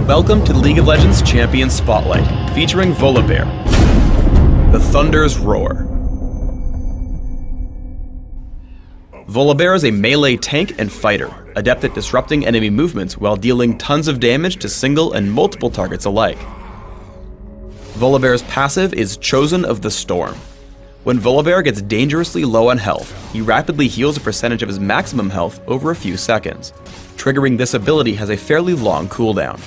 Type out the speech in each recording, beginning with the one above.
Welcome to League of Legends Champion Spotlight, featuring Volibear, the Thunder's Roar. Volibear is a melee tank and fighter, adept at disrupting enemy movements while dealing tons of damage to single and multiple targets alike. Volibear's passive is Chosen of the Storm. When Volibear gets dangerously low on health, he rapidly heals a percentage of his maximum health over a few seconds. Triggering this ability has a fairly long cooldown.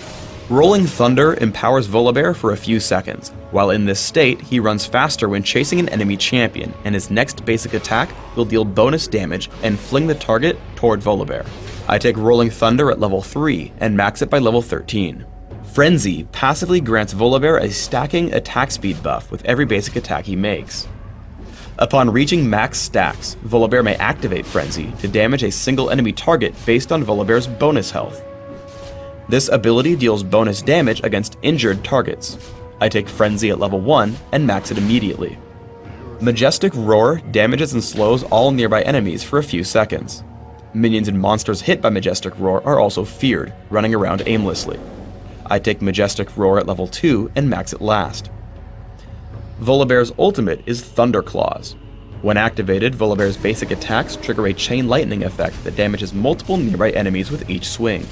Rolling Thunder empowers Volibear for a few seconds. While in this state, he runs faster when chasing an enemy champion, and his next basic attack will deal bonus damage and fling the target toward Volibear. I take Rolling Thunder at level 3 and max it by level 13. Frenzy passively grants Volibear a stacking attack speed buff with every basic attack he makes. Upon reaching max stacks, Volibear may activate Frenzy to damage a single enemy target based on Volibear's bonus health. This ability deals bonus damage against injured targets. I take Frenzy at level 1 and max it immediately. Majestic Roar damages and slows all nearby enemies for a few seconds. Minions and monsters hit by Majestic Roar are also feared, running around aimlessly. I take Majestic Roar at level 2 and max it last. Volibear's ultimate is Thunderclaws. When activated, Volibear's basic attacks trigger a chain lightning effect that damages multiple nearby enemies with each swing.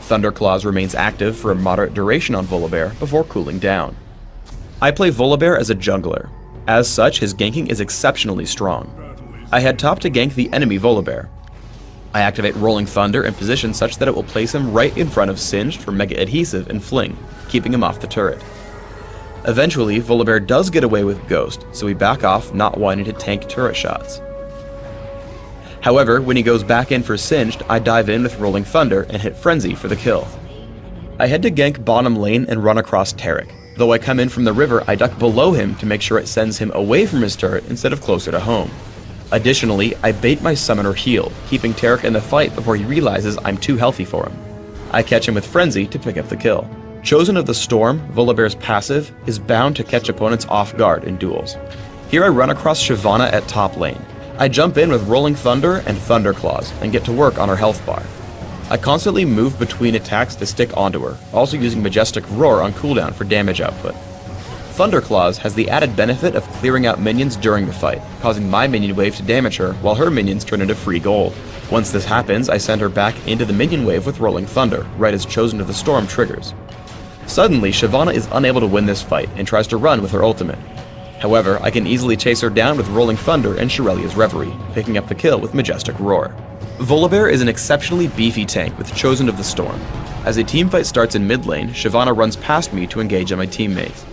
Thunderclaws remains active for a moderate duration on Volibear before cooling down. I play Volibear as a jungler. As such, his ganking is exceptionally strong. I head top to gank the enemy Volibear. I activate Rolling Thunder in position such that it will place him right in front of Singed for Mega Adhesive and Fling, keeping him off the turret. Eventually, Volibear does get away with Ghost, so we back off, not wanting to tank turret shots. However, when he goes back in for Singed, I dive in with Rolling Thunder and hit Frenzy for the kill. I head to gank bottom lane and run across Taric. Though I come in from the river, I duck below him to make sure it sends him away from his turret instead of closer to home. Additionally, I bait my summoner heal, keeping Taric in the fight before he realizes I'm too healthy for him. I catch him with Frenzy to pick up the kill. Chosen of the Storm, Volibear's passive, is bound to catch opponents off guard in duels. Here I run across Shyvana at top lane. I jump in with Rolling Thunder and Thunderclaws and get to work on her health bar. I constantly move between attacks to stick onto her, also using Majestic Roar on cooldown for damage output. Thunderclaws has the added benefit of clearing out minions during the fight, causing my minion wave to damage her while her minions turn into free gold. Once this happens, I send her back into the minion wave with Rolling Thunder, right as Chosen of the Storm triggers. Suddenly, Shyvana is unable to win this fight and tries to run with her ultimate. However, I can easily chase her down with Rolling Thunder and Shirelia's Reverie, picking up the kill with Majestic Roar. Volibear is an exceptionally beefy tank with Chosen of the Storm. As a teamfight starts in mid lane, Shyvana runs past me to engage on my teammates.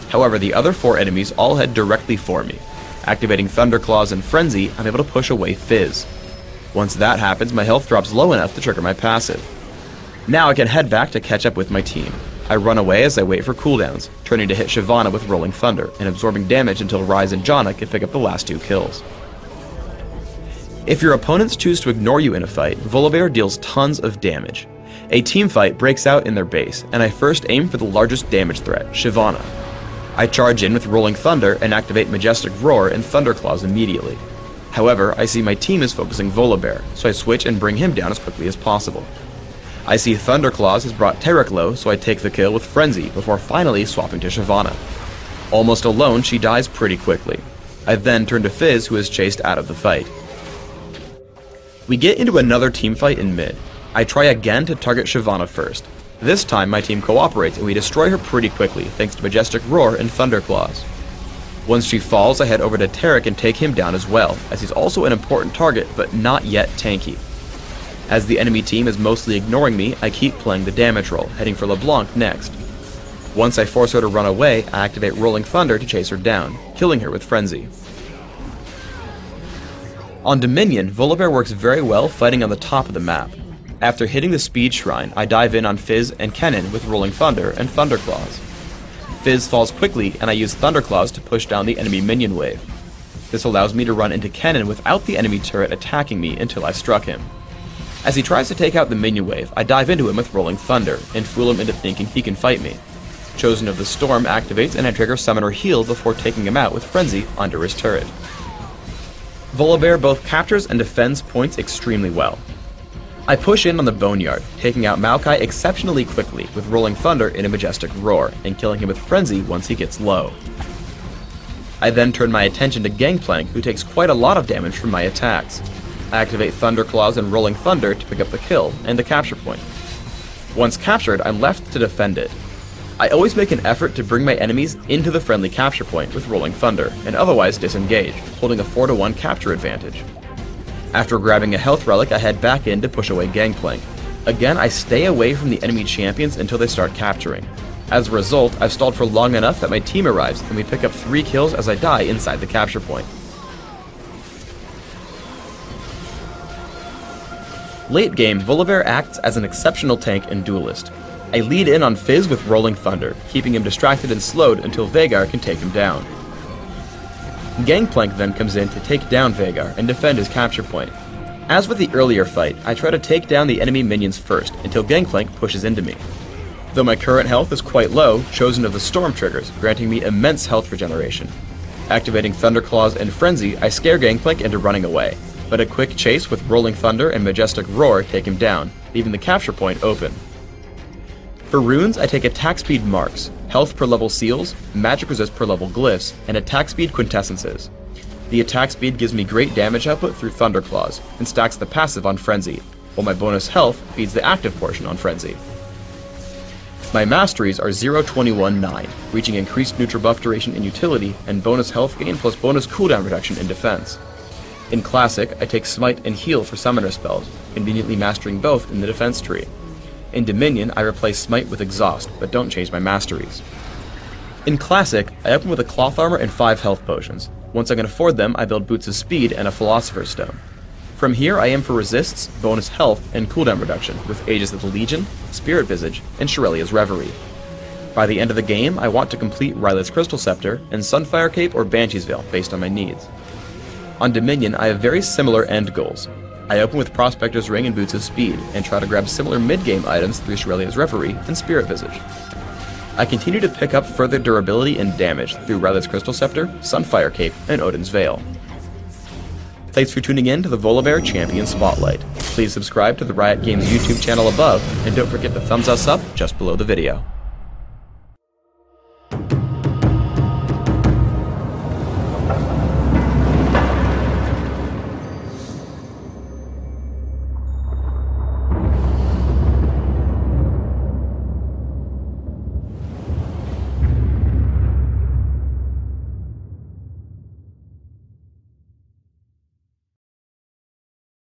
However, the other 4 enemies all head directly for me. Activating Thunderclaws and Frenzy, I'm able to push away Fizz. Once that happens, my health drops low enough to trigger my passive. Now I can head back to catch up with my team. I run away as I wait for cooldowns, turning to hit Shyvana with Rolling Thunder, and absorbing damage until Ryze and Janna can pick up the last 2 kills. If your opponents choose to ignore you in a fight, Volibear deals tons of damage. A teamfight breaks out in their base, and I first aim for the largest damage threat, Shyvana. I charge in with Rolling Thunder and activate Majestic Roar and Thunderclaws immediately. However, I see my team is focusing Volibear, so I switch and bring him down as quickly as possible. I see Thunderclaws has brought Taric low, so I take the kill with Frenzy before finally swapping to Shyvana. Almost alone, she dies pretty quickly. I then turn to Fizz, who is chased out of the fight. We get into another teamfight in mid. I try again to target Shyvana first. This time my team cooperates and we destroy her pretty quickly thanks to Majestic Roar and Thunderclaws. Once she falls, I head over to Taric and take him down as well, as he's also an important target but not yet tanky. As the enemy team is mostly ignoring me, I keep playing the damage roll, heading for LeBlanc next. Once I force her to run away, I activate Rolling Thunder to chase her down, killing her with Frenzy. On Dominion, Volibear works very well fighting on the top of the map. After hitting the Speed Shrine, I dive in on Fizz and Kennen with Rolling Thunder and Thunderclaws. Fizz falls quickly and I use Thunderclaws to push down the enemy minion wave. This allows me to run into Kennen without the enemy turret attacking me until I struck him. As he tries to take out the minion wave, I dive into him with Rolling Thunder and fool him into thinking he can fight me. Chosen of the Storm activates and I trigger Summoner Heal before taking him out with Frenzy under his turret. Volibear both captures and defends points extremely well. I push in on the Boneyard, taking out Maokai exceptionally quickly with Rolling Thunder in a Majestic Roar, and killing him with Frenzy once he gets low. I then turn my attention to Gangplank, who takes quite a lot of damage from my attacks. I activate Thunder Claws and Rolling Thunder to pick up the kill and the capture point. Once captured, I'm left to defend it. I always make an effort to bring my enemies into the friendly capture point with Rolling Thunder, and otherwise disengage, holding a 4-to-1 capture advantage. After grabbing a health relic, I head back in to push away Gangplank. Again, I stay away from the enemy champions until they start capturing. As a result, I've stalled for long enough that my team arrives, and we pick up 3 kills as I die inside the capture point. Late game, Volibear acts as an exceptional tank and duelist. I lead in on Fizz with Rolling Thunder, keeping him distracted and slowed until Veigar can take him down. Gangplank then comes in to take down Veigar and defend his capture point. As with the earlier fight, I try to take down the enemy minions first until Gangplank pushes into me. Though my current health is quite low, Chosen of the Storm triggers, granting me immense health regeneration. Activating Thunderclaws and Frenzy, I scare Gangplank into running away, but a quick chase with Rolling Thunder and Majestic Roar take him down, leaving the capture point open. For runes, I take attack speed marks, health per level seals, magic resist per level glyphs, and attack speed quintessences. The attack speed gives me great damage output through Thunderclaws, and stacks the passive on Frenzy, while my bonus health feeds the active portion on Frenzy. My Masteries are 0-21-9, reaching increased neutral buff duration in utility, and bonus health gain plus bonus cooldown reduction in defense. In Classic, I take Smite and Heal for summoner spells, conveniently mastering both in the defense tree. In Dominion, I replace Smite with Exhaust, but don't change my Masteries. In Classic, I open with a Cloth Armor and 5 health potions. Once I can afford them, I build Boots of Speed and a Philosopher's Stone. From here, I aim for resists, bonus health, and cooldown reduction with Aegis of the Legion, Spirit Visage, and Shirelia's Reverie. By the end of the game, I want to complete Rylith's Crystal Scepter and Sunfire Cape or Banshee's Veil based on my needs. On Dominion, I have very similar end goals. I open with Prospector's Ring and Boots of Speed, and try to grab similar mid-game items through Shirelia's Reverie and Spirit Visage. I continue to pick up further durability and damage through Rylith's Crystal Scepter, Sunfire Cape, and Odin's Veil. Thanks for tuning in to the Volibear Champion Spotlight. Please subscribe to the Riot Games YouTube channel above, and don't forget to thumbs us up just below the video.